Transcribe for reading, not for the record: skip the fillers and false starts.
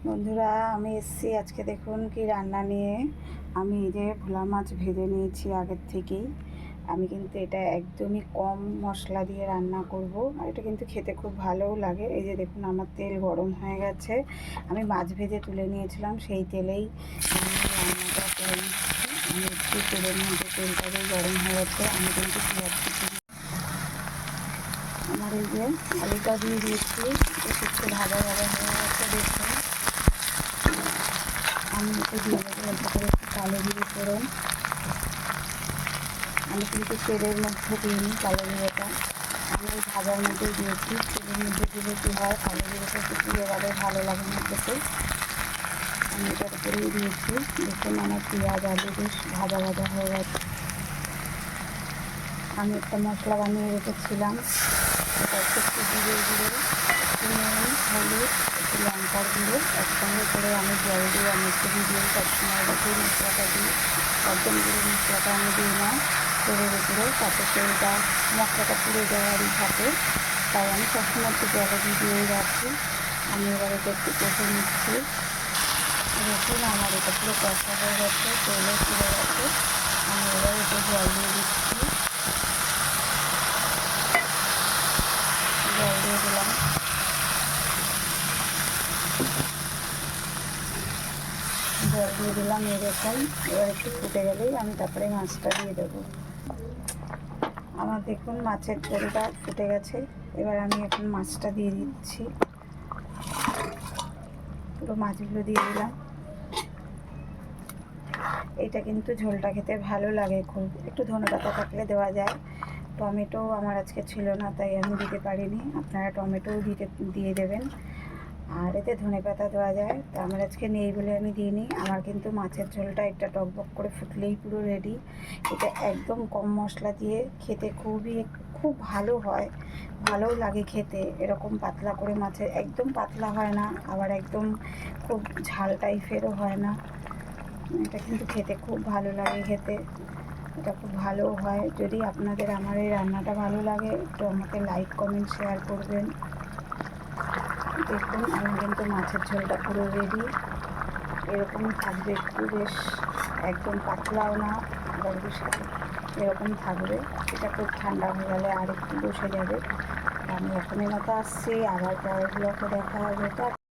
বন্ধুরা, আমি এসেছি আজকে। দেখুন কি রান্না নিয়ে। আমি এই যে ভোলা মাছ ভেজে নিয়েছি আগের থেকেই। আমি কিন্তু এটা একদমই কম মশলা দিয়ে রান্না করব, আর এটা কিন্তু খেতে খুব ভালোও লাগে। এই যে দেখুন, আমার তেল গরম হয়ে গেছে। আমি মাছ ভেজে তুলে নিয়েছিলাম, সেই তেলেই আমি রান্নাটা করে নিচ্ছি। আমি একটু তেলের মধ্যে তেলটাকে গরম হয়ে গেছে। আমি কিন্তু পেঁয়াজ কুচি আমার এই যে আলুটা দিয়ে দিয়েছি। একটু ভাজা ভাজা হয়ে গেছে। দেখুন, আমি একটু দিয়ে দেবো অল্প করে একটু কালো জিরে ফোড়ন। আমি কিন্তু তেলের মধ্যে দিইনি কালো জিরেটা, আমি ওই ভাজার মধ্যেই দিয়েছি। তেলের মধ্যে দিলে কী হয়, কালো জিরেটা একটু পুড়ে গেলে ভালো লাগে না খেতে। আমি এটার উপরেই দিয়েছি। দেখুন, আমার পেঁয়াজ আলু বেশ ভাজা ভাজা হয়ে গেছে। আমি একটা মশলা বানিয়ে রেখেছিলাম, সেটা হচ্ছে একটু জিরে গুঁড়ো, একটু নুন, হলুদ, একটু লঙ্কার গুঁড়ো একসঙ্গে করে আমি জল দিয়ে আমি একটু ভিজিয়ে সবসময় রেখে মশলাটা দিই। একদম গুঁড়ো মশলাটা আমি দিই না তেলের উপরে, তাতে তেলটা মশলাটা পুড়ে যাওয়ারই থাকে। তাই আমি সবসময় একটু জলে ভিজিয়েই রাখি। আমি এবার এটা একটু কষে নিচ্ছি। দেখুন, আমার এটা পুরো কষা হয়ে গেছে, তেলে পুড়ে গেছে। আমি এবার এটা জল দিয়ে দিচ্ছি। জল দিয়ে দিলাম। জল দিয়ে দিলাম এরকম। এবার একটু ফুটে গেলেই আমি তারপরে মাছটা দিয়ে দেবো। আমার দেখুন মাছের ঝোলটা ফুটে গেছে। এবার আমি এখন মাছটা দিয়ে দিচ্ছি। পুরো মাছগুলো দিয়ে দিলাম। এটা কিন্তু ঝোলটা খেতে ভালো লাগে খুব। একটু ধনেপাতা থাকলে দেওয়া যায়। টমেটো আমার আজকে ছিল না, তাই আমি দিতে পারিনি। আপনারা টমেটোও দিয়ে দেবেন। আর এতে ধনেপাতা দেওয়া যায়, তা আমার আজকে নেই বলে আমি দিইনি। আমার কিন্তু মাছের ঝোলটা একটা টকবক করে ফুটলেই পুরো রেডি। এটা একদম কম মশলা দিয়ে খেতে খুব ভালো হয়, ভালোও লাগে খেতে। এরকম পাতলা করে মাছের, একদম পাতলা হয় না, আবার একদম খুব ঝাল টাইপেরও হয় না। এটা কিন্তু খেতে খুব ভালো লাগে খেতে। এটা খুব ভালোও হয়। যদি আপনাদের আমার এই রান্নাটা ভালো লাগে, একটু আমাকে লাইক কমেন্ট শেয়ার করবেন। দেখুন, আমি কিন্তু মাছের ঝোলটা পুরো রেডি। এরকমই থাকবে, একটু বেশ একদম পাতলাও না, আবার বেশ এরকম থাকবে। এটা খুব ঠান্ডা হয়ে গেলে আর একটু বসে যাবে। আমি এখনই মতো আসছি, আবার পরের ব্লগে দেখা হবে।